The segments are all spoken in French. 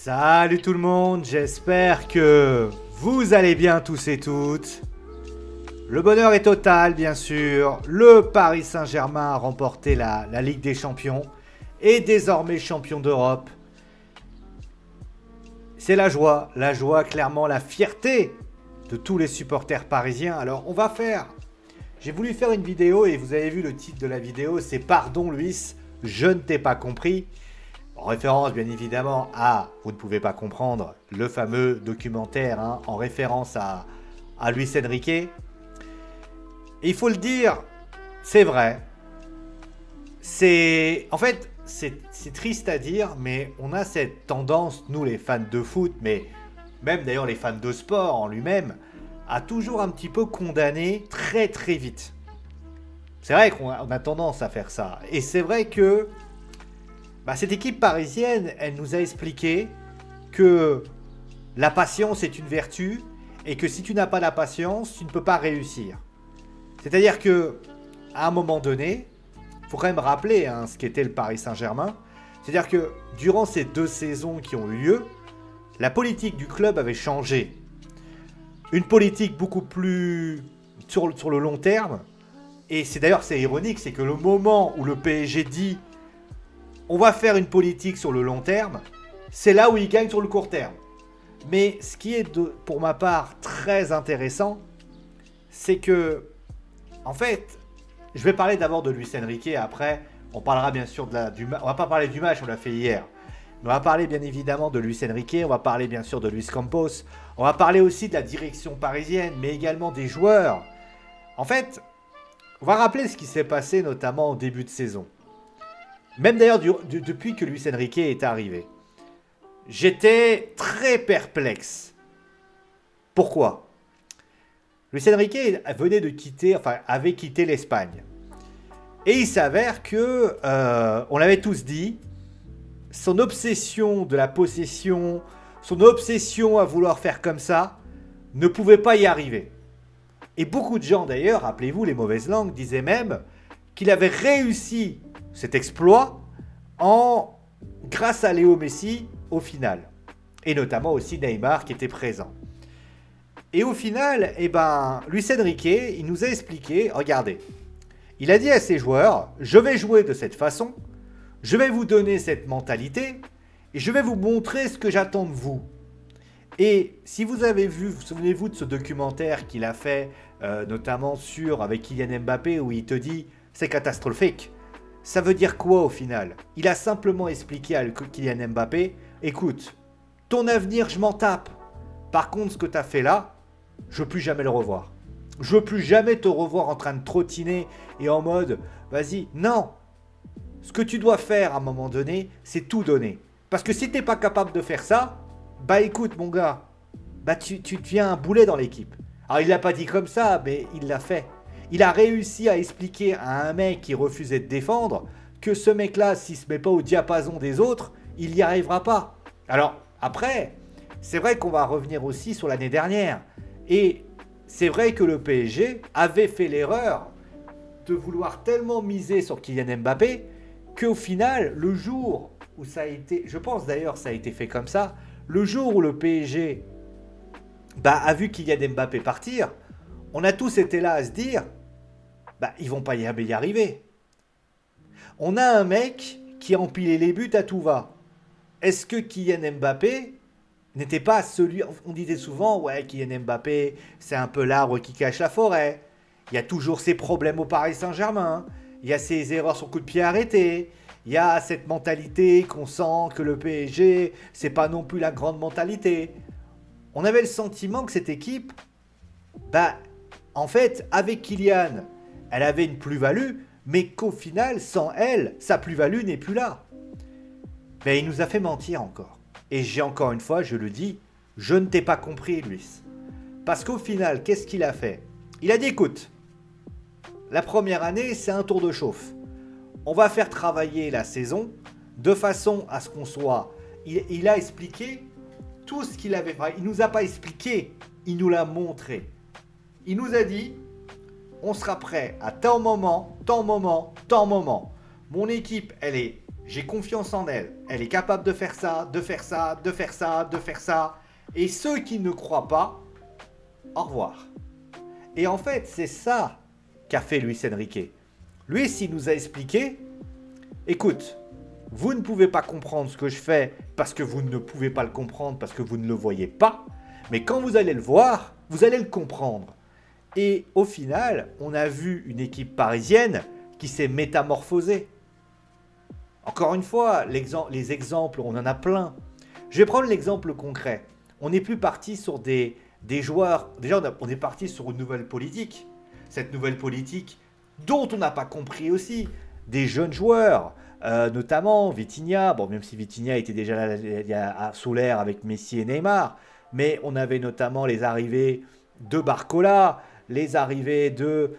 Salut tout le monde, j'espère que vous allez bien tous et toutes. Le bonheur est total, bien sûr. Le Paris Saint-Germain a remporté la Ligue des Champions et désormais champion d'Europe. C'est la joie, clairement, la fierté de tous les supporters parisiens. Alors, j'ai voulu faire une vidéo et vous avez vu le titre de la vidéo, c'est Pardon Luis, je ne t'ai pas compris. En référence, bien évidemment, à Vous ne pouvez pas comprendre, le fameux documentaire en référence à Luis Enrique. Et il faut le dire, c'est vrai. En fait, c'est triste à dire, mais on a cette tendance, nous les fans de foot, mais même d'ailleurs les fans de sport en lui-même, à toujours un petit peu condamner très très vite. C'est vrai qu'on a tendance à faire ça. Et c'est vrai que cette équipe parisienne, elle nous a expliqué que la patience est une vertu et que si tu n'as pas la patience, tu ne peux pas réussir. C'est-à-dire que à un moment donné, il faut quand même rappeler ce qu'était le Paris Saint-Germain. C'est-à-dire que durant ces 2 saisons qui ont eu lieu, la politique du club avait changé. Une politique beaucoup plus sur le long terme. Et c'est ironique, c'est que le moment où le PSG dit on va faire une politique sur le long terme, c'est là où il gagne sur le court terme. Mais ce qui est, pour ma part, très intéressant, c'est que, en fait, je vais parler d'abord de Luis Enrique, après, on parlera bien sûr du match. On va pas parler du match, on l'a fait hier. On va parler bien évidemment de Luis Enrique, on va parler bien sûr de Luis Campos, on va parler aussi de la direction parisienne, mais également des joueurs. En fait, on va rappeler ce qui s'est passé notamment au début de saison. Même d'ailleurs depuis que Luis Enrique est arrivé. J'étais très perplexe. Pourquoi? Luis Enrique avait quitté l'Espagne. Et il s'avère que, on l'avait tous dit, son obsession de la possession, son obsession à vouloir faire comme ça, ne pouvait pas y arriver. Et beaucoup de gens d'ailleurs, rappelez-vous les mauvaises langues, disaient même qu'il avait réussi cet exploit grâce à Léo Messi au final. Et notamment aussi Neymar qui était présent. Et au final, Luis Enrique, il nous a expliqué, regardez, il a dit à ses joueurs, je vais jouer de cette façon, je vais vous donner cette mentalité, et je vais vous montrer ce que j'attends de vous. Et si vous avez vu, vous souvenez-vous de ce documentaire qu'il a fait, notamment avec Kylian Mbappé, où il te dit, c'est catastrophique. Ça veut dire quoi au final? Il a simplement expliqué à Kylian Mbappé, écoute, ton avenir, je m'en tape. Par contre, ce que tu as fait là, je veux plus jamais le revoir. Je veux plus jamais te revoir en train de trottiner et en mode, vas-y, non. Ce que tu dois faire à un moment donné, c'est tout donner. Parce que si tu n'es pas capable de faire ça, écoute mon gars, tu deviens un boulet dans l'équipe. Alors il l'a pas dit comme ça, mais il l'a fait. Il a réussi à expliquer à un mec qui refusait de défendre que ce mec-là, s'il se met pas au diapason des autres, il n'y arrivera pas. Alors, après, c'est vrai qu'on va revenir aussi sur l'année dernière. Et c'est vrai que le PSG avait fait l'erreur de vouloir tellement miser sur Kylian Mbappé qu'au final, le jour où ça a été... Je pense d'ailleurs ça a été fait comme ça. Le jour où le PSG a vu Kylian Mbappé partir, on a tous été là à se dire, ils vont pas y arriver. On a un mec qui a empilé les buts à tout va. Est-ce que Kylian Mbappé n'était pas celui... On disait souvent, ouais, Kylian Mbappé, c'est un peu l'arbre qui cache la forêt. Il y a toujours ces problèmes au Paris Saint-Germain. Il y a ces erreurs sur coup de pied arrêtés. Il y a cette mentalité qu'on sent que le PSG, c'est pas non plus la grande mentalité. On avait le sentiment que cette équipe, en fait, avec Kylian, elle avait une plus-value, mais qu'au final, sans elle, sa plus-value n'est plus là. Mais il nous a fait mentir encore. Et encore une fois, je le dis, je ne t'ai pas compris, Luis. Parce qu'au final, qu'est-ce qu'il a fait? Il a dit, écoute, la première année, c'est un tour de chauffe. On va faire travailler la saison de façon à ce qu'on soit... Il a expliqué tout ce qu'il avait fait. Il ne nous a pas expliqué, il nous l'a montré. Il nous a dit, on sera prêt à tant moment, tant moment, tant moment. Mon équipe, elle est j'ai confiance en elle. Elle est capable de faire ça, de faire ça, de faire ça, de faire ça. Et ceux qui ne croient pas, au revoir. Et en fait, c'est ça qu'a fait Luis Enrique. Luis, il nous a expliqué, écoute, vous ne pouvez pas comprendre ce que je fais parce que vous ne pouvez pas le comprendre, parce que vous ne le voyez pas. Mais quand vous allez le voir, vous allez le comprendre. Et au final, on a vu une équipe parisienne qui s'est métamorphosée. Encore une fois, les exemples, on en a plein. Je vais prendre l'exemple concret. On n'est plus parti sur des joueurs... Déjà, on est parti sur une nouvelle politique. Cette nouvelle politique dont on n'a pas compris aussi. Des jeunes joueurs, notamment Vitinha. Bon, même si Vitinha était déjà là, sous l'air avec Messi et Neymar. Mais on avait notamment les arrivées de Barcola, les arrivées de...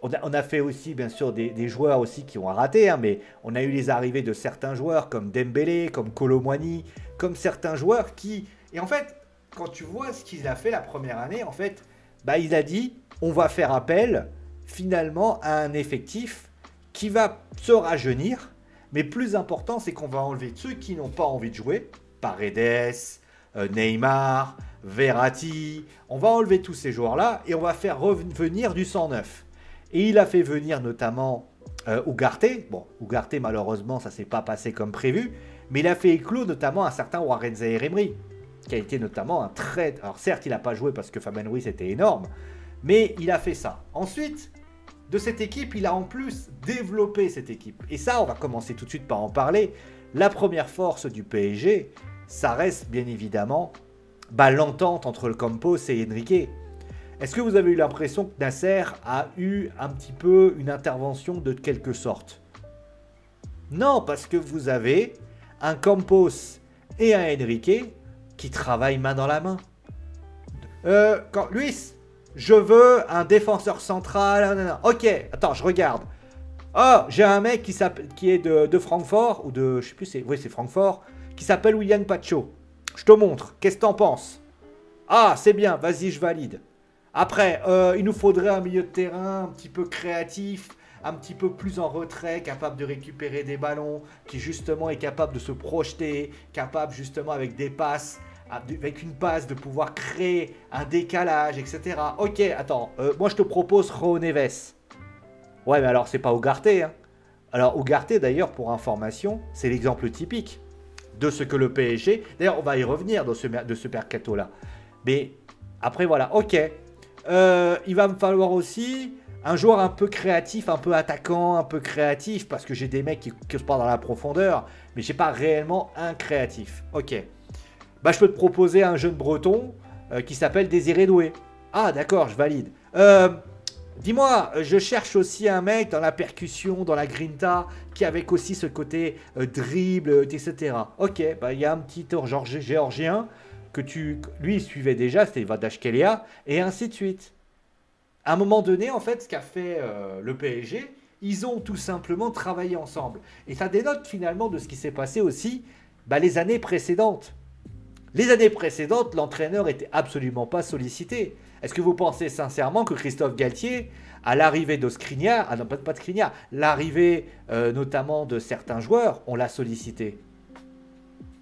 on a fait aussi, bien sûr, des joueurs aussi qui ont raté, hein, mais on a eu les arrivées de certains joueurs comme Dembélé, comme Kolo Muani, comme certains joueurs qui... Et en fait, quand tu vois ce qu'il a fait la première année, en fait, bah, il a dit, on va faire appel finalement à un effectif qui va se rajeunir, mais plus important, c'est qu'on va enlever ceux qui n'ont pas envie de jouer, Paredes, Neymar, Verratti, on va enlever tous ces joueurs-là et on va faire revenir du 109. Et il a fait venir notamment Ugarte. Bon, Ugarte, malheureusement, ça ne s'est pas passé comme prévu. Mais il a fait éclos notamment un certain Warren Zaïre-Emery, qui a été notamment un très... Alors certes, il n'a pas joué parce que Fabien Ruiz était énorme, mais il a fait ça. Ensuite, de cette équipe, il a en plus développé cette équipe. Et ça, on va commencer tout de suite par en parler. La première force du PSG, ça reste bien évidemment l'entente entre le Campos et Enrique. Est-ce que vous avez eu l'impression que Nasser a eu un petit peu une intervention de quelque sorte? Non, parce que vous avez un Campos et un Enrique qui travaillent main dans la main. Luis, je veux un défenseur central. Non. Ok, attends, je regarde. Oh, j'ai un mec qui est de Francfort, ou de... Je sais plus, oui, c'est Francfort, qui s'appelle William Pacho. Je te montre, qu'est-ce que t'en penses? Ah, c'est bien, vas-y, je valide. Après, il nous faudrait un milieu de terrain un petit peu créatif, un petit peu plus en retrait, capable de récupérer des ballons, qui justement est capable de se projeter, capable justement avec des passes, avec une passe de pouvoir créer un décalage, etc. Ok, attends, moi je te propose Raul Neves. Ouais, mais alors c'est pas Ugarte, hein. Alors Ugarte d'ailleurs, pour information, c'est l'exemple typique de ce que le PSG... D'ailleurs, on va y revenir de ce mercato-là. Mais après, voilà, ok. Il va me falloir aussi un joueur un peu créatif, un peu attaquant, un peu créatif, parce que j'ai des mecs qui ne pas dans la profondeur, mais j'ai pas réellement un créatif. Ok. Bah, je peux te proposer un jeune breton qui s'appelle Désiré Doué. Ah, d'accord, je valide. Dis-moi, je cherche aussi un mec dans la percussion, dans la grinta, qui avec aussi ce côté dribble, etc. Ok, bah il y a un petit géorgien que lui il suivait déjà, c'était Vadashkelia, et ainsi de suite. À un moment donné, en fait, ce qu'a fait le PSG, ils ont tout simplement travaillé ensemble. Et ça dénote finalement de ce qui s'est passé aussi les années précédentes. Les années précédentes, l'entraîneur n'était absolument pas sollicité. Est-ce que vous pensez sincèrement que Christophe Galtier, à l'arrivée de Skriniar, non pas de Skriniar, l'arrivée notamment de certains joueurs, on l'a sollicité?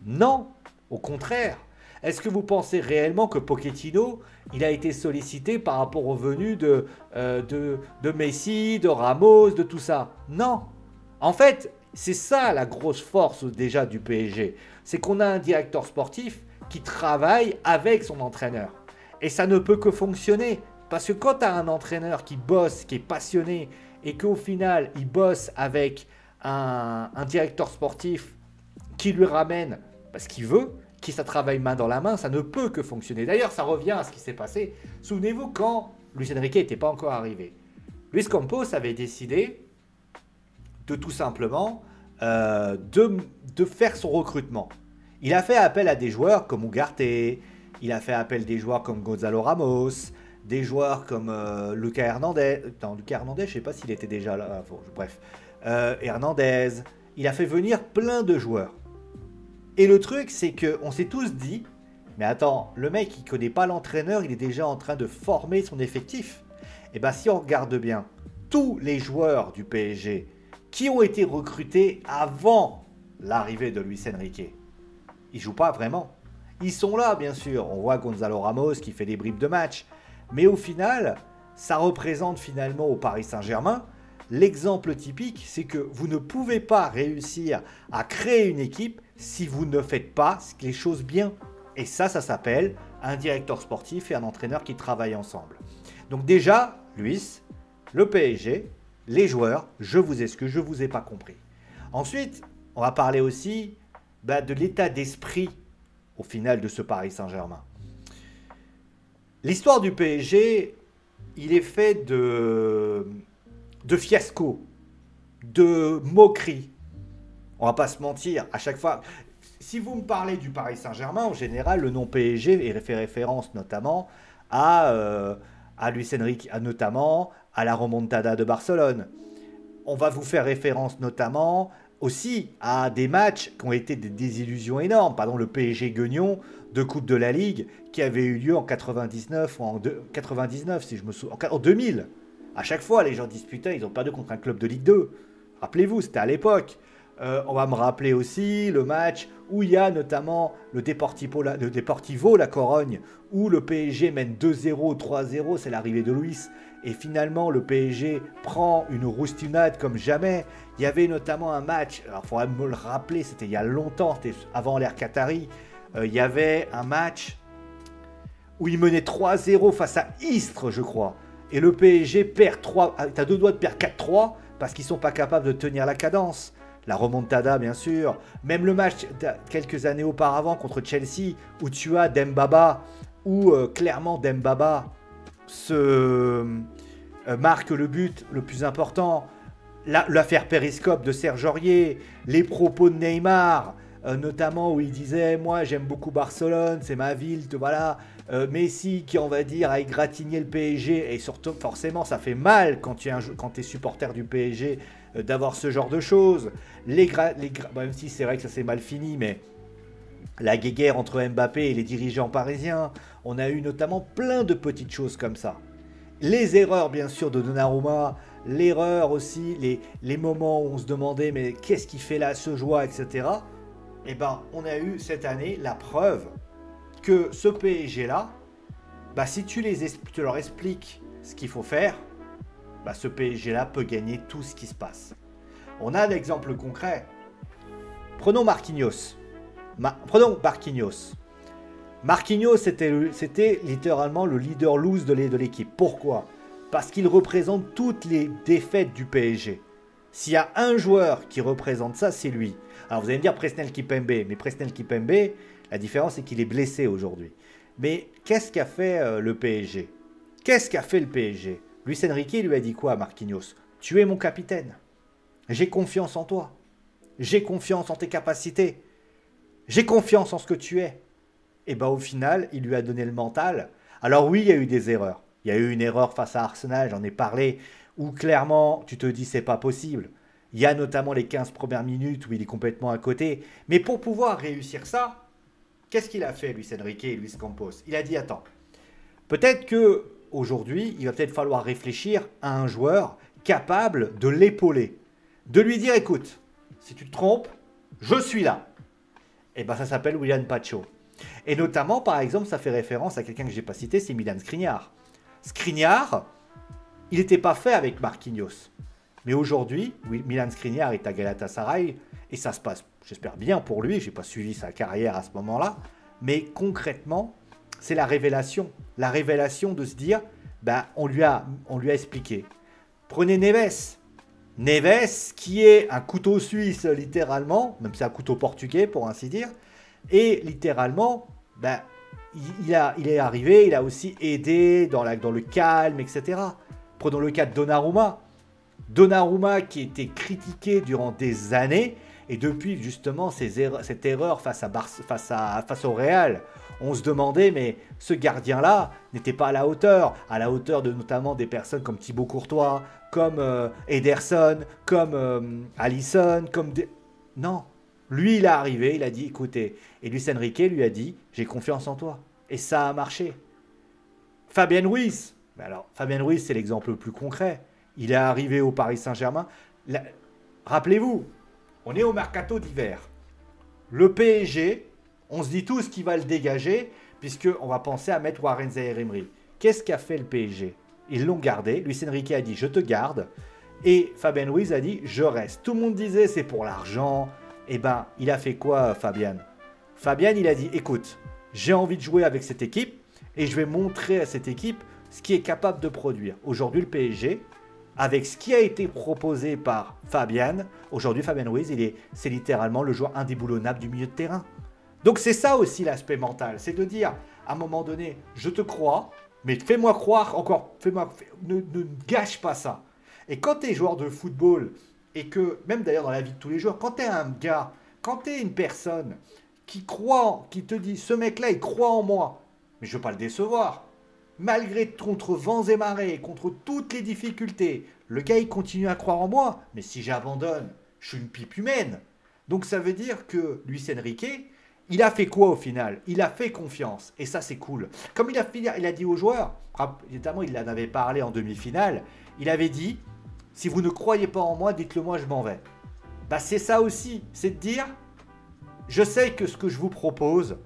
Non, au contraire. Est-ce que vous pensez réellement que Pochettino, il a été sollicité par rapport aux venus de Messi, de Ramos, de tout ça? Non. En fait, c'est ça la grosse force déjà du PSG. C'est qu'on a un directeur sportif qui travaille avec son entraîneur. Et ça ne peut que fonctionner. Parce que quand tu as un entraîneur qui bosse, qui est passionné, et qu'au final, il bosse avec un directeur sportif qui lui ramène ce qu'il veut, qui ça travaille main dans la main, ça ne peut que fonctionner. D'ailleurs, ça revient à ce qui s'est passé. Souvenez-vous quand Luis Enrique n'était pas encore arrivé. Luis Campos avait décidé de tout simplement de faire son recrutement. Il a fait appel à des joueurs comme Ugarte, il a fait appel à des joueurs comme Gonzalo Ramos, des joueurs comme Lucas Hernandez. Non, Lucas Hernandez, je ne sais pas s'il était déjà là. Bref, Hernandez. Il a fait venir plein de joueurs. Et le truc, c'est qu'on s'est tous dit, mais attends, le mec, il ne connaît pas l'entraîneur, il est déjà en train de former son effectif. Et bien, si on regarde bien, tous les joueurs du PSG qui ont été recrutés avant l'arrivée de Luis Enrique. Ils ne jouent pas vraiment. Ils sont là, bien sûr. On voit Gonzalo Ramos qui fait des bribes de match. Mais au final, ça représente finalement au Paris Saint-Germain l'exemple typique, c'est que vous ne pouvez pas réussir à créer une équipe si vous ne faites pas les choses bien. Et ça s'appelle un directeur sportif et un entraîneur qui travaillent ensemble. Donc déjà, Luis, le PSG, les joueurs, je vous excuse, je ne vous ai pas compris. Ensuite, on va parler aussi de l'état d'esprit au final de ce Paris Saint-Germain. L'histoire du PSG, il est fait de fiascos, de moqueries. On va pas se mentir, à chaque fois... Si vous me parlez du Paris Saint-Germain, en général, le nom PSG fait référence notamment à Luis Enrique, notamment à la remontada de Barcelone. On va vous faire référence notamment aussi à des matchs qui ont été des désillusions énormes. Pardon, le PSG Guignon de Coupe de la Ligue qui avait eu lieu en 99 ou en 99, si je me souviens, en 2000. À chaque fois, les gens disputaient, ils ont perdu contre un club de Ligue 2. Rappelez-vous, c'était à l'époque. On va me rappeler aussi le match où il y a notamment le Deportivo La Corogne, où le PSG mène 2-0, 3-0, c'est l'arrivée de Luis. Et finalement, le PSG prend une roustinade comme jamais. Il y avait notamment un match, alors il faudrait me le rappeler, c'était il y a longtemps, c'était avant l'ère Qatari. Il y avait un match où il menait 3-0 face à Istres, je crois. Et le PSG perd 3, t'as deux doigts de perdre 4-3 parce qu'ils ne sont pas capables de tenir la cadence. La remontada, bien sûr. Même le match quelques années auparavant contre Chelsea, où tu as Dembaba, où clairement Dembaba marque le but le plus important. L'affaire Périscope de Serge Aurier, les propos de Neymar, notamment où il disait « Moi, j'aime beaucoup Barcelone, c'est ma ville, voilà. » Messi qui, on va dire, a égratigné le PSG. Et surtout, forcément, ça fait mal quand tu es supporter du PSG d'avoir ce genre de choses. Même si c'est vrai que ça s'est mal fini, mais la guéguerre entre Mbappé et les dirigeants parisiens, on a eu notamment plein de petites choses comme ça. Les erreurs, bien sûr, de Donnarumma, l'erreur aussi, les moments où on se demandait mais qu'est-ce qu'il fait là, ce joueur, etc. Eh ben, on a eu cette année la preuve que ce PSG-là, si tu leur expliques ce qu'il faut faire, ce PSG-là peut gagner tout ce qui se passe. On a un exemple concret. Prenons Marquinhos. Marquinhos, c'était littéralement le leader loose de l'équipe. Pourquoi? Parce qu'il représente toutes les défaites du PSG. S'il y a un joueur qui représente ça, c'est lui. Alors vous allez me dire Presnel Kimpembe, mais Presnel Kimpembe, la différence c'est qu'il est blessé aujourd'hui. Mais qu'est-ce qu'a fait le PSG? Qu'est-ce qu'a fait le PSG? Luis Enrique lui a dit quoi à Marquinhos? Tu es mon capitaine. J'ai confiance en toi. J'ai confiance en tes capacités. J'ai confiance en ce que tu es. Et au final, il lui a donné le mental. Alors oui, il y a eu des erreurs. Il y a eu une erreur face à Arsenal, j'en ai parlé, où clairement, tu te dis c'est pas possible. Il y a notamment les 15 premières minutes où il est complètement à côté. Mais pour pouvoir réussir ça, qu'est-ce qu'il a fait, Luis Enrique et Luis Campos? Il a dit, attends, peut-être que aujourd'hui, il va peut-être falloir réfléchir à un joueur capable de l'épauler. De lui dire, écoute, si tu te trompes, je suis là. Et ça s'appelle Willian Pacho. Et notamment, par exemple, ça fait référence à quelqu'un que je n'ai pas cité, c'est Milan Skriniar. Skriniar, il n'était pas fait avec Marquinhos. Mais aujourd'hui, Milan Skriniar est à Galatasaray et ça se passe, j'espère bien pour lui, je n'ai pas suivi sa carrière à ce moment-là, mais concrètement, c'est la révélation. La révélation de se dire, on lui a expliqué. Prenez Neves. Neves, qui est un couteau suisse, littéralement, même c'est un couteau portugais, pour ainsi dire, et littéralement, il est arrivé, il a aussi aidé dans le calme, etc. Prenons le cas de Donnarumma. Donnarumma qui était critiqué durant des années, et depuis justement cette erreur face au Real, on se demandait, mais ce gardien-là n'était pas à la hauteur de notamment des personnes comme Thibaut Courtois, comme Ederson, comme Alisson, Non, lui il est arrivé, il a dit, écoutez, et Luis Enrique lui a dit, j'ai confiance en toi. Et ça a marché. Fabien Ruiz, Fabien Ruiz c'est l'exemple le plus concret. Il est arrivé au Paris Saint-Germain. Rappelez-vous, on est au mercato d'hiver. Le PSG, on se dit tous qu'il va le dégager, puisqu'on va penser à mettre Warren Zaïre-Emery. Qu'est-ce qu'a fait le PSG? Ils l'ont gardé. Luis Enrique a dit, je te garde. Et Fabien Ruiz a dit, je reste. Tout le monde disait, c'est pour l'argent. Eh ben, il a fait quoi, Fabien? Fabien, il a dit, écoute, j'ai envie de jouer avec cette équipe et je vais montrer à cette équipe ce qui est capable de produire. Aujourd'hui, le PSG, avec ce qui a été proposé par Fabien, aujourd'hui, Fabien Ruiz, c'est littéralement le joueur indéboulonnable du milieu de terrain. Donc, c'est ça aussi l'aspect mental. C'est de dire, à un moment donné, je te crois, mais fais-moi croire encore, ne gâche pas ça. Et quand tu es joueur de football, et que, même d'ailleurs dans la vie de tous les jours, quand tu es un gars, quand tu es une personne qui croit, qui te dit, ce mec-là, il croit en moi, mais je ne veux pas le décevoir. Malgré, contre vents et marées, contre toutes les difficultés, le gars, il continue à croire en moi, mais si j'abandonne, je suis une pipe humaine. Donc ça veut dire que Luis Enrique, il a fait quoi au final? Il a fait confiance, et ça c'est cool. Comme il a dit aux joueurs, notamment il en avait parlé en demi-finale, il avait dit, si vous ne croyez pas en moi, dites-le moi, je m'en vais. Bah c'est ça aussi, c'est de dire, je sais que ce que je vous propose,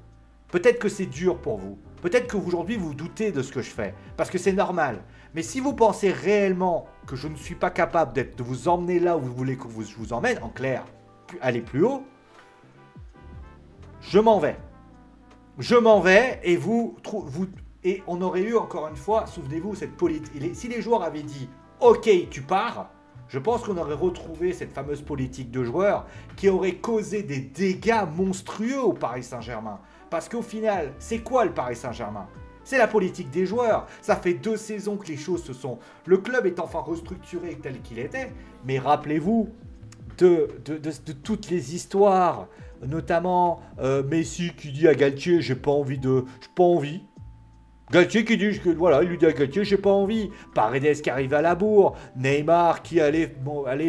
peut-être que c'est dur pour vous. Peut-être qu'aujourd'hui vous doutez de ce que je fais, parce que c'est normal. Mais si vous pensez réellement que je ne suis pas capable de vous emmener là où vous voulez que je vous emmène, en clair, aller plus haut, je m'en vais. Je m'en vais et et on aurait eu encore une fois, souvenez-vous, cette politique. Si les joueurs avaient dit ok, tu pars, je pense qu'on aurait retrouvé cette fameuse politique de joueurs qui aurait causé des dégâts monstrueux au Paris Saint-Germain. Parce qu'au final, c'est quoi le Paris Saint-Germain? C'est la politique des joueurs. Ça fait 2 saisons que les choses se sont... Le club est enfin restructuré tel qu'il était. Mais rappelez-vous de toutes les histoires, notamment Messi qui dit à Galtier, j'ai pas envie. Galtier qui dit, voilà, il lui dit à Galtier, j'ai pas envie. Paredes qui arrive à la bourre. Neymar qui allait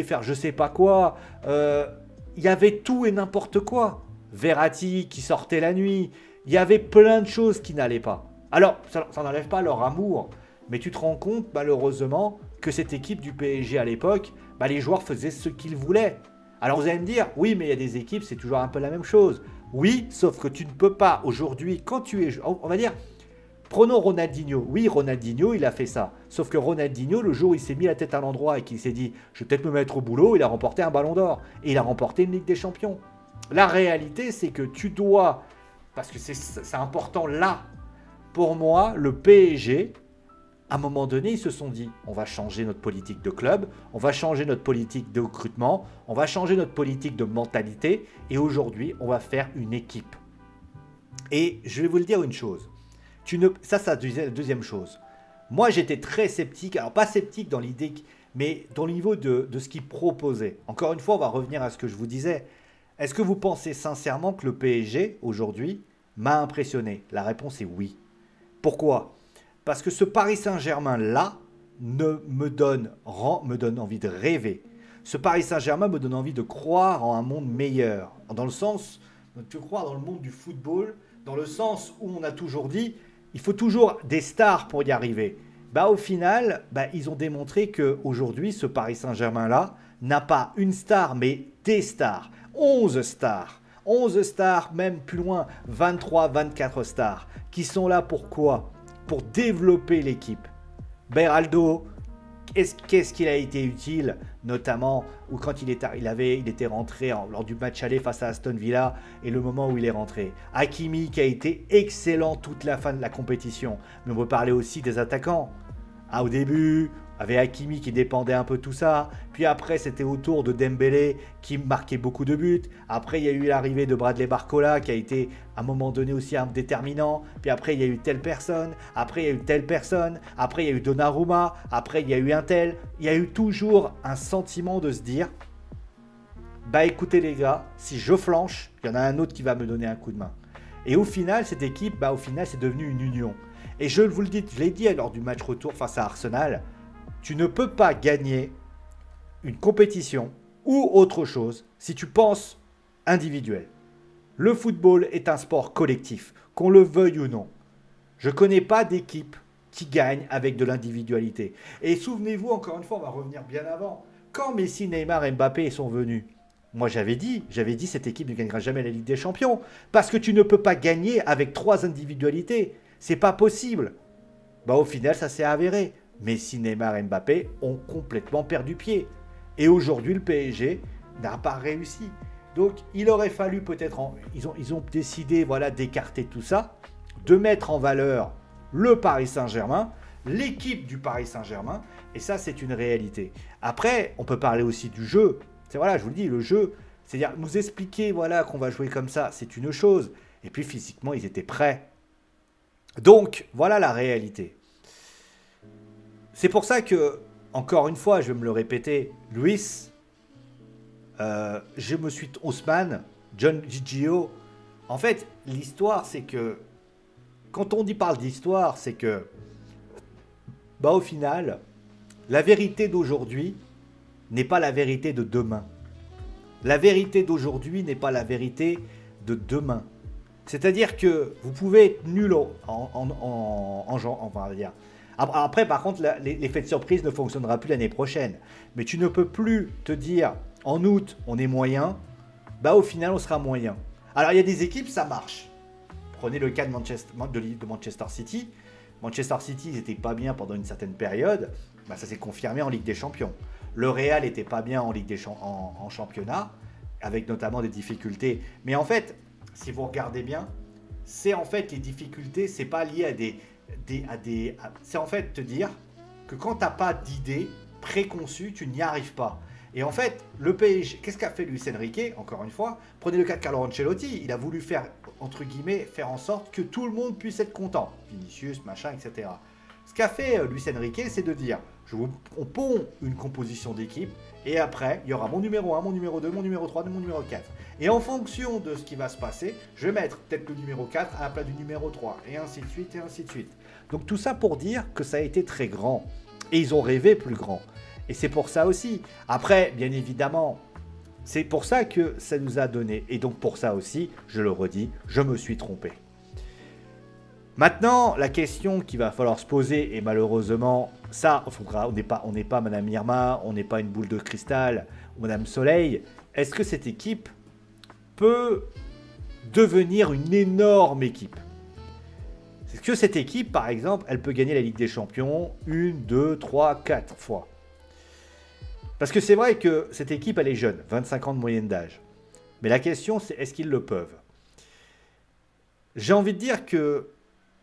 faire je sais pas quoi. Il y avait tout et n'importe quoi. Verratti qui sortait la nuit. Il y avait plein de choses qui n'allaient pas. Alors, ça n'enlève pas leur amour. Mais tu te rends compte, malheureusement, que cette équipe du PSG à l'époque, les joueurs faisaient ce qu'ils voulaient. Alors vous allez me dire, oui, mais il y a des équipes, c'est toujours un peu la même chose. Oui, sauf que tu ne peux pas aujourd'hui, quand tu es... On va dire... Prenons Ronaldinho. Oui, Ronaldinho, il a fait ça. Sauf que Ronaldinho, le jour où il s'est mis la tête à l'endroit et qu'il s'est dit « Je vais peut-être me mettre au boulot », il a remporté un ballon d'or. Et il a remporté une Ligue des Champions. La réalité, c'est que tu dois... Parce que c'est important là. Pour moi, le PSG, à un moment donné, ils se sont dit « On va changer notre politique de club, on va changer notre politique de recrutement, on va changer notre politique de mentalité. Et aujourd'hui, on va faire une équipe. » Et je vais vous le dire une chose. Ça, c'est la deuxième chose. Moi, j'étais très sceptique. Alors, pas sceptique dans l'idée, mais dans le niveau de ce qu'il proposait. Encore une fois, on va revenir à ce que je vous disais. Est-ce que vous pensez sincèrement que le PSG, aujourd'hui, m'a impressionné? La réponse est oui. Pourquoi? Parce que ce Paris Saint-Germain-là me donne envie de rêver. Ce Paris Saint-Germain me donne envie de croire en un monde meilleur. Dans le sens de croire dans le monde du football, dans le sens où on a toujours dit... Il faut toujours des stars pour y arriver. Au final, ils ont démontré qu'aujourd'hui, ce Paris Saint-Germain-là n'a pas une star, mais des stars. 11 stars. 11 stars, même plus loin, 23, 24 stars. Qui sont là pour quoi? Pour développer l'équipe. Beraldo, qu'est-ce qu'il a été utile, notamment où quand il était rentré lors du match aller face à Aston Villa et le moment où il est rentré. Hakimi qui a été excellent toute la fin de la compétition. Mais on peut parler aussi des attaquants. Au début, avait Hakimi qui dépendait un peu de tout ça. Puis après, c'était au tour de Dembélé qui marquait beaucoup de buts. Après, il y a eu l'arrivée de Bradley Barcola qui a été à un moment donné aussi un déterminant. Puis après, il y a eu telle personne. Après, il y a eu telle personne. Après, il y a eu Donnarumma. Après, il y a eu un tel. Il y a eu toujours un sentiment de se dire écoutez les gars, si je flanche, il y en a un autre qui va me donner un coup de main. Et au final, cette équipe, au final, c'est devenu une union. Et je vous le dis, je l'ai dit lors du match retour face à Arsenal, tu ne peux pas gagner une compétition ou autre chose si tu penses individuel. Le football est un sport collectif, qu'on le veuille ou non. Je ne connais pas d'équipe qui gagne avec de l'individualité. Et souvenez-vous, encore une fois, on va revenir bien avant. Quand Messi, Neymar et Mbappé sont venus, moi j'avais dit cette équipe ne gagnera jamais la Ligue des Champions. Parce que tu ne peux pas gagner avec 3 individualités. C'est pas possible. Bah, au final, ça s'est avéré. Messi, Neymar et Mbappé ont complètement perdu pied. Et aujourd'hui, le PSG n'a pas réussi. Donc, il aurait fallu peut-être... Ils ont décidé voilà, d'écarter tout ça, de mettre en valeur le Paris Saint-Germain, l'équipe du Paris Saint-Germain, et ça, c'est une réalité. Après, on peut parler aussi du jeu. C'est voilà, je vous le dis, le jeu, c'est-à-dire nous expliquer voilà, qu'on va jouer comme ça, c'est une chose. Et puis, physiquement, ils étaient prêts. Donc, voilà la réalité. C'est pour ça que, encore une fois, je vais me le répéter, Luis, je me suis... Ousmane, John Gigio, en fait, l'histoire, c'est que, quand on parle d'histoire, c'est que, bah, au final, la vérité d'aujourd'hui n'est pas la vérité de demain. La vérité d'aujourd'hui n'est pas la vérité de demain. C'est-à-dire que vous pouvez être nul enfin, dire. Après, par contre, l'effet de surprise ne fonctionnera plus l'année prochaine. Mais tu ne peux plus te dire, en août, on est moyen, bah au final, on sera moyen. Alors, il y a des équipes, ça marche. Prenez le cas de Manchester City. Manchester City, ils n'étaient pas bien pendant une certaine période. Bah, ça s'est confirmé en Ligue des Champions. Le Real n'était pas bien en Ligue des en championnat, avec notamment des difficultés. Mais en fait, si vous regardez bien, c'est en fait les difficultés, c'est pas lié à c'est en fait te dire que quand tu n'as pas d'idée préconçue, tu n'y arrives pas. Et en fait, le PSG, qu'est-ce qu'a fait Luis Enrique? Encore une fois, prenez le cas de Carlo Ancelotti, il a voulu faire, entre guillemets, faire en sorte que tout le monde puisse être content. Vinicius, machin, etc. Ce qu'a fait Luis Enrique, c'est de dire, on pond une composition d'équipe, et après, il y aura mon numéro 1, mon numéro 2, mon numéro 3, mon numéro 4. Et en fonction de ce qui va se passer, je vais mettre peut-être le numéro 4 à la place du numéro 3, et ainsi de suite, et ainsi de suite. Donc tout ça pour dire que ça a été très grand. Et ils ont rêvé plus grand. Et c'est pour ça aussi. Après, bien évidemment, c'est pour ça que ça nous a donné. Et donc pour ça aussi, je le redis, je me suis trompé. Maintenant, la question qu'il va falloir se poser, et malheureusement, ça, on n'est pas Madame Irma, on n'est pas une boule de cristal, ou Madame Soleil. Est-ce que cette équipe peut devenir une énorme équipe? Est-ce que cette équipe, par exemple, elle peut gagner la Ligue des Champions 1, 2, 3, 4 fois? Parce que c'est vrai que cette équipe, elle est jeune, 25 ans de moyenne d'âge. Mais la question, c'est est-ce qu'ils le peuvent? J'ai envie de dire que,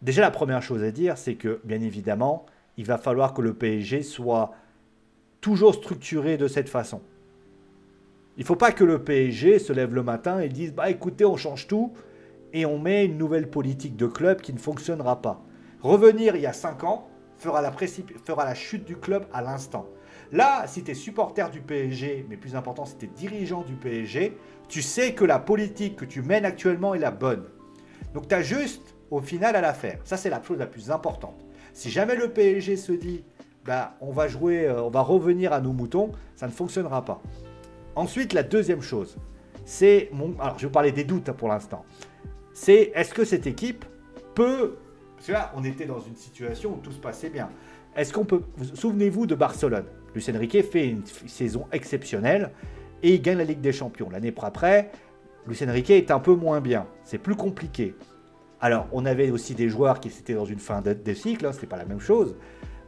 déjà la première chose à dire, c'est que, bien évidemment, il va falloir que le PSG soit toujours structuré de cette façon. Il ne faut pas que le PSG se lève le matin et dise « Bah écoutez, on change tout » et on met une nouvelle politique de club qui ne fonctionnera pas. Revenir il y a 5 ans fera la chute du club à l'instant. Là, si tu es supporter du PSG, mais plus important, si tu es dirigeant du PSG, tu sais que la politique que tu mènes actuellement est la bonne. Donc tu as juste, au final, à la faire. Ça, c'est la chose la plus importante. Si jamais le PSG se dit, bah, on va revenir à nos moutons, ça ne fonctionnera pas. Ensuite, la deuxième chose, c'est, alors je vais vous parler des doutes pour l'instant, c'est est-ce que cette équipe peut, parce que là, on était dans une situation où tout se passait bien. Est-ce qu'on peut, souvenez-vous de Barcelone, Luis Enrique fait une saison exceptionnelle et il gagne la Ligue des Champions. L'année après, Luis Enrique est un peu moins bien, c'est plus compliqué. Alors, on avait aussi des joueurs qui étaient dans une fin de cycle, hein, ce n'est pas la même chose.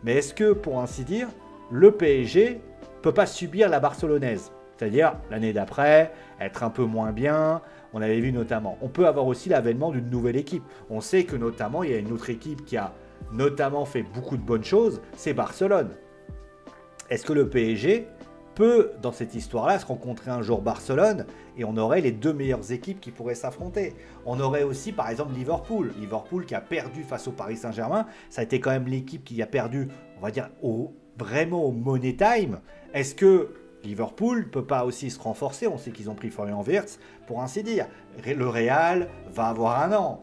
Mais est-ce que, pour ainsi dire, le PSG ne peut pas subir la barcelonaise? C'est-à-dire, l'année d'après, être un peu moins bien. On avait vu notamment. On peut avoir aussi l'avènement d'une nouvelle équipe. On sait que notamment, il y a une autre équipe qui a notamment fait beaucoup de bonnes choses, c'est Barcelone. Est-ce que le PSG peut, dans cette histoire-là, se rencontrer un jour Barcelone et on aurait les deux meilleures équipes qui pourraient s'affronter? On aurait aussi, par exemple, Liverpool. Liverpool qui a perdu face au Paris Saint-Germain. Ça a été quand même l'équipe qui a perdu, on va dire, vraiment au Money Time. Est-ce que Liverpool ne peut pas aussi se renforcer? On sait qu'ils ont pris Florian Wirtz, pour ainsi dire. Le Real va avoir un an.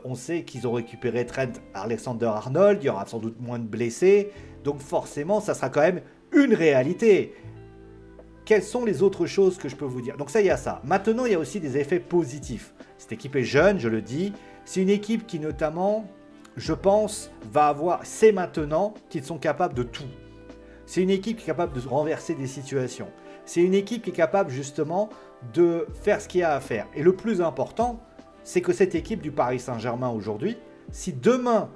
On sait qu'ils ont récupéré Trent Alexander-Arnold. Il y aura sans doute moins de blessés. Donc forcément, ça sera quand même une réalité. Quelles sont les autres choses que je peux vous dire? Donc ça, il y a ça. Maintenant, il y a aussi des effets positifs. Cette équipe est jeune, je le dis. C'est une équipe qui notamment, je pense, va avoir, c'est maintenant qu'ils sont capables de tout. C'est une équipe qui est capable de renverser des situations. C'est une équipe qui est capable justement de faire ce qu'il y a à faire. Et le plus important, c'est que cette équipe du Paris Saint-Germain aujourd'hui, si demain,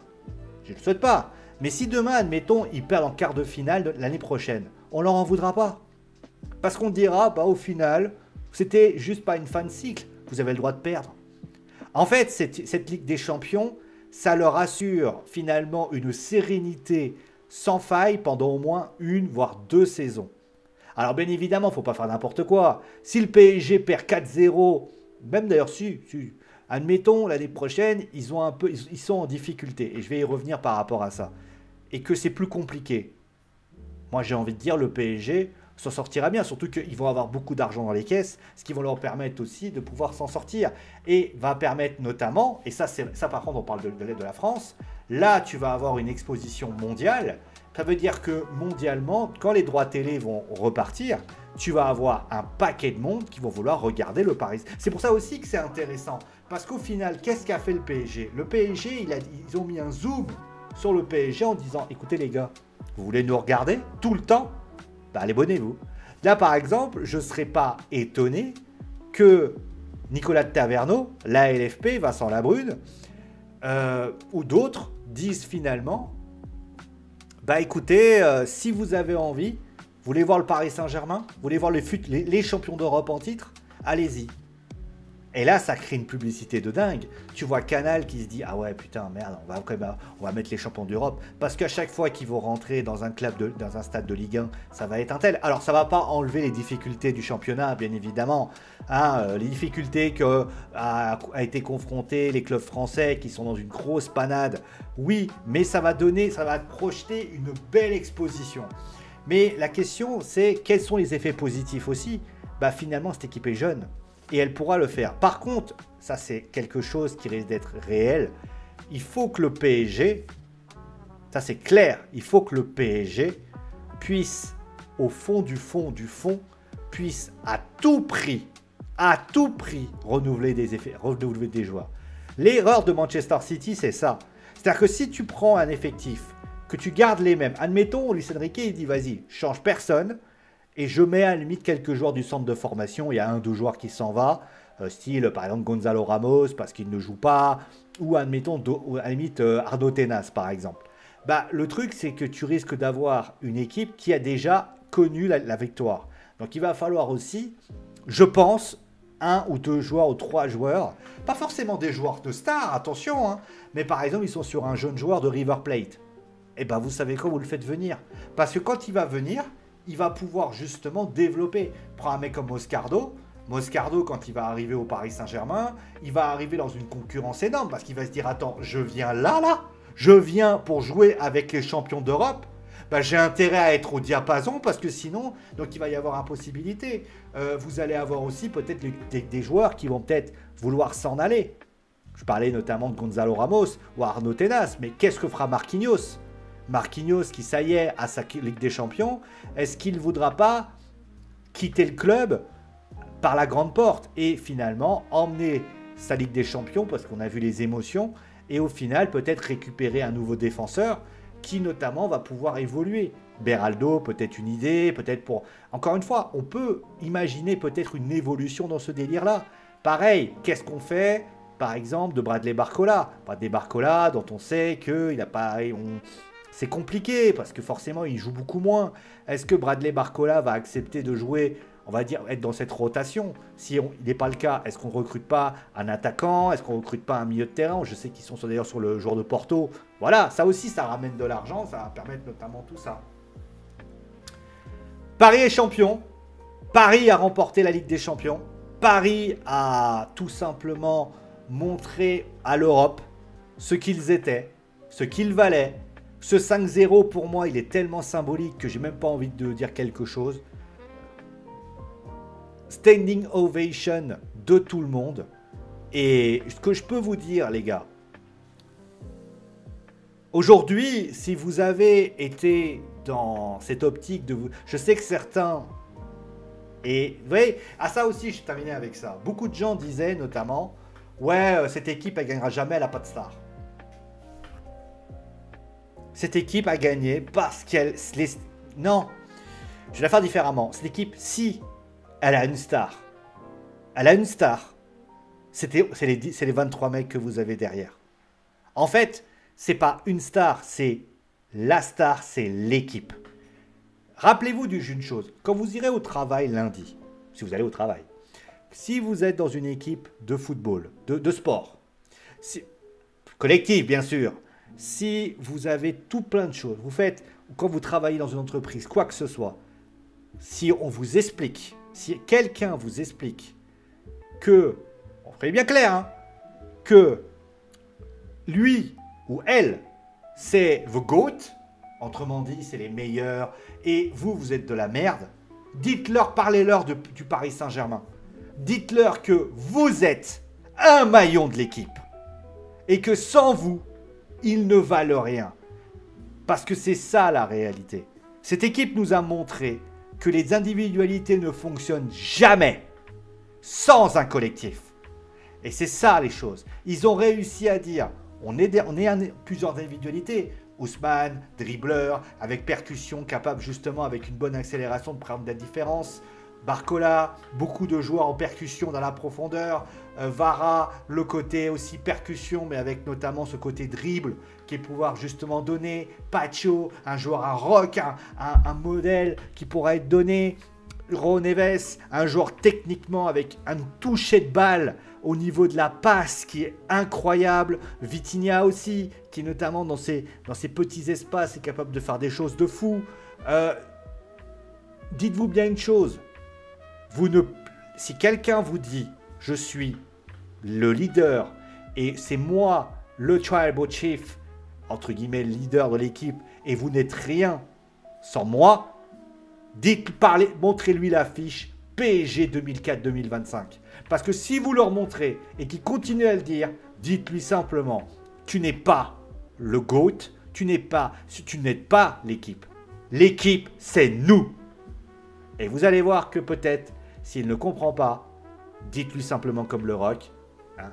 je ne le souhaite pas, mais si demain, admettons, ils perdent en quart de finale l'année prochaine, on leur en voudra pas. Parce qu'on dira, bah, au final, c'était juste pas une fin de cycle. Vous avez le droit de perdre. En fait, cette Ligue des Champions, ça leur assure finalement une sérénité sans faille pendant au moins une, voire 2 saisons. Alors bien évidemment, il ne faut pas faire n'importe quoi. Si le PSG perd 4-0, même d'ailleurs si, admettons l'année prochaine, ils sont en difficulté. Et je vais y revenir par rapport à ça. Et que c'est plus compliqué. Moi j'ai envie de dire le PSG s'en sortira bien, surtout qu'ils vont avoir beaucoup d'argent dans les caisses, ce qui va leur permettre aussi de pouvoir s'en sortir. Et va permettre notamment, et ça par contre on parle de la France, là tu vas avoir une exposition mondiale. Ça veut dire que mondialement, quand les droits télé vont repartir, tu vas avoir un paquet de monde qui vont vouloir regarder le Paris. C'est pour ça aussi que c'est intéressant. Parce qu'au final, qu'est-ce qu'a fait le PSG? Le PSG, ils ont mis un zoom sur le PSG en disant, écoutez les gars, vous voulez nous regarder tout le temps? Bah, allez, abonnez-vous. Là, par exemple, je ne serais pas étonné que Nicolas de Taverneau, la LFP, Vincent Labrune, ou d'autres disent finalement, bah écoutez, si vous avez envie, vous voulez voir le Paris Saint-Germain, vous voulez voir les champions d'Europe en titre, allez-y. Et là, ça crée une publicité de dingue. Tu vois Canal qui se dit, ah ouais, putain, merde, on va mettre les champions d'Europe. Parce qu'à chaque fois qu'ils vont rentrer dans un dans un stade de Ligue 1, ça va être un tel. Alors, ça ne va pas enlever les difficultés du championnat, bien évidemment. Hein, les difficultés qu'a été confrontés les clubs français qui sont dans une grosse panade. Oui, mais ça va projeter une belle exposition. Mais la question, c'est quels sont les effets positifs aussi? Bah, finalement, cette équipe est jeune. Et elle pourra le faire. Par contre, ça c'est quelque chose qui risque d'être réel. Il faut que le PSG, ça c'est clair, il faut que le PSG puisse, au fond du fond, puisse à tout prix, renouveler des joueurs. L'erreur de Manchester City, c'est ça. C'est-à-dire que si tu prends un effectif, que tu gardes les mêmes, admettons, Luis Enrique, il dit vas-y, change personne. Et je mets à la limite quelques joueurs du centre de formation. Il y a 1 ou 2 joueurs qui s'en va. Style, par exemple, Gonzalo Ramos, parce qu'il ne joue pas. Ou, admettons, à la limite, Arnaud Tenas, par exemple. Bah, le truc, c'est que tu risques d'avoir une équipe qui a déjà connu la victoire. Donc, il va falloir aussi, je pense, 1 ou 2 joueurs ou 3 joueurs. Pas forcément des joueurs de star, attention. Hein, mais par exemple, ils sont sur un jeune joueur de River Plate. Et ben, vous savez quoi, vous le faites venir. Parce que quand il va venir, il va pouvoir justement développer. Prends un mec comme Moscardo. Moscardo, quand il va arriver au Paris Saint-Germain, il va arriver dans une concurrence énorme parce qu'il va se dire, attends, je viens là, je viens pour jouer avec les champions d'Europe. Bah, j'ai intérêt à être au diapason parce que sinon, donc il va y avoir impossibilité. Vous allez avoir aussi peut-être des joueurs qui vont peut-être vouloir s'en aller. Je parlais notamment de Gonzalo Ramos ou Arnaud Tenas, mais qu'est-ce que fera Marquinhos ? Marquinhos qui, ça y est, a sa Ligue des Champions, est-ce qu'il ne voudra pas quitter le club par la grande porte et finalement emmener sa Ligue des Champions parce qu'on a vu les émotions et au final peut-être récupérer un nouveau défenseur qui notamment va pouvoir évoluer. Beraldo, peut-être une idée, peut-être pour... Encore une fois, on peut imaginer peut-être une évolution dans ce délire-là. Pareil, qu'est-ce qu'on fait par exemple de Bradley Barcola? Bradley Barcola dont on sait qu'il n'a pas... C'est compliqué parce que forcément, il joue beaucoup moins. Est-ce que Bradley Barcola va accepter de jouer, on va dire, être dans cette rotation? Si il n'est pas le cas, est-ce qu'on ne recrute pas un attaquant? Est-ce qu'on ne recrute pas un milieu de terrain? Je sais qu'ils sont d'ailleurs sur le joueur de Porto. Voilà, ça aussi, ça ramène de l'argent. Ça va permettre notamment tout ça. Paris est champion. Paris a remporté la Ligue des Champions. Paris a tout simplement montré à l'Europe ce qu'ils étaient, ce qu'ils valaient. Ce 5-0, pour moi, il est tellement symbolique que j'ai même pas envie de dire quelque chose. Standing ovation de tout le monde. Et ce que je peux vous dire, les gars, aujourd'hui, si vous avez été dans cette optique de vous... Je sais que certains... Et vous voyez, à ça aussi, je terminais avec ça. Beaucoup de gens disaient notamment, ouais, cette équipe, elle gagnera jamais, elle n'a pas de star. Cette équipe a gagné parce qu'elle... Non. Je vais la faire différemment. Cette équipe, si elle a une star, c'est les 23 mecs que vous avez derrière. En fait, c'est pas une star, c'est la star, c'est l'équipe. Rappelez-vous d'une chose. Quand vous irez au travail lundi, si vous allez au travail, si vous êtes dans une équipe de football, de sport, collectif bien sûr, si vous avez tout plein de choses, vous faites, quand vous travaillez dans une entreprise, quoi que ce soit, si on vous explique, si quelqu'un vous explique que, on ferait bien clair, hein, que lui ou elle, c'est the GOAT, autrement dit, c'est les meilleurs, et vous êtes de la merde, dites-leur, parlez-leur du Paris Saint-Germain. Dites-leur que vous êtes un maillon de l'équipe et que sans vous, ils ne valent rien. Parce que c'est ça la réalité. Cette équipe nous a montré que les individualités ne fonctionnent jamais sans un collectif. Et c'est ça les choses. Ils ont réussi à dire, on est plusieurs individualités. Ousmane, dribbleur, avec percussion, capable justement avec une bonne accélération de prendre de la différence. Barcola, beaucoup de joueurs en percussion dans la profondeur. Vara, le côté aussi percussion, mais avec notamment ce côté dribble qui est pouvoir justement donner. Pacho, un joueur à rock, un modèle qui pourra être donné. Ron Neves, un joueur techniquement avec un toucher de balle au niveau de la passe qui est incroyable. Vitinha aussi, qui notamment dans ces petits espaces est capable de faire des choses de fou. Dites-vous bien une chose. Si quelqu'un vous dit « Je suis le leader et c'est moi le tribal chief, entre guillemets, le leader de l'équipe, et vous n'êtes rien sans moi », montrez-lui l'affiche PSG 2004-2025. Parce que si vous leur montrez et qu'ils continuent à le dire, dites-lui simplement, tu n'es pas le GOAT, tu n'es pas l'équipe. L'équipe, c'est nous. Et vous allez voir que peut-être, s'il ne comprend pas, dites-lui simplement comme le rock. Hein,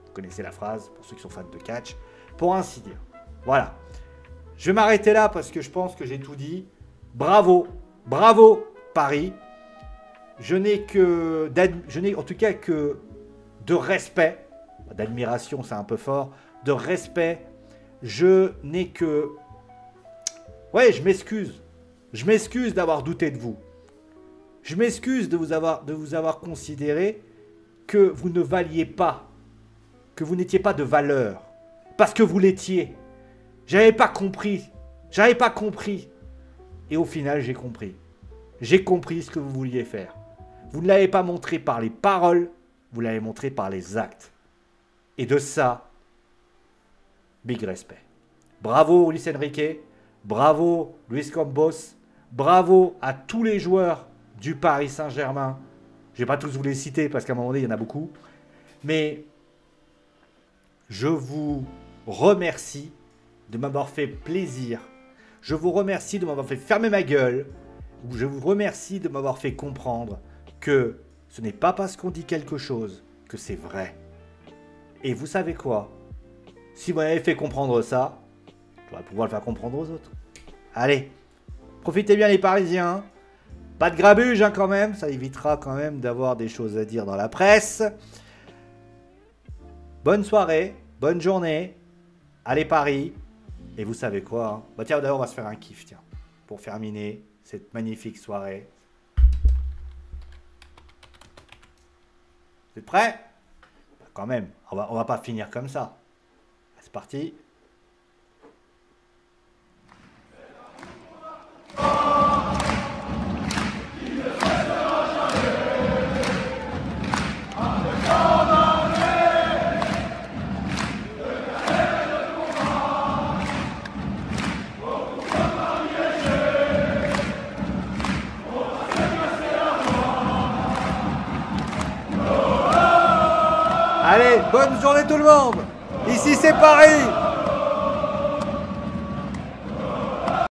vous connaissez la phrase, pour ceux qui sont fans de catch, pour ainsi dire. Voilà. Je vais m'arrêter là parce que je pense que j'ai tout dit. Bravo. Bravo Paris, je n'ai en tout cas que de respect, d'admiration c'est un peu fort, de respect, je n'ai que... Ouais, je m'excuse d'avoir douté de vous, je m'excuse de vous avoir considéré que vous ne valiez pas, que vous n'étiez pas de valeur, parce que vous l'étiez, j'avais pas compris, et au final, j'ai compris. J'ai compris ce que vous vouliez faire. Vous ne l'avez pas montré par les paroles, vous l'avez montré par les actes. Et de ça, big respect. Bravo Luis Enrique, bravo Luis Campos, bravo à tous les joueurs du Paris Saint-Germain. Je ne vais pas tous vous les citer parce qu'à un moment donné, il y en a beaucoup. Mais je vous remercie de m'avoir fait plaisir. Je vous remercie de m'avoir fait fermer ma gueule. Je vous remercie de m'avoir fait comprendre que ce n'est pas parce qu'on dit quelque chose que c'est vrai. Et vous savez quoi? Si vous m'avez fait comprendre ça, je vais pouvoir le faire comprendre aux autres. Allez, profitez bien les Parisiens. Pas de grabuge hein, quand même, ça évitera quand même d'avoir des choses à dire dans la presse. Bonne soirée, bonne journée. Allez Paris. Et vous savez quoi hein, bah tiens, d'ailleurs on va se faire un kiff, tiens, pour terminer cette magnifique soirée. Vous êtes prêts? Bah, quand même, on va pas finir comme ça. C'est parti. Allez, bonne journée tout le monde. Ici c'est Paris.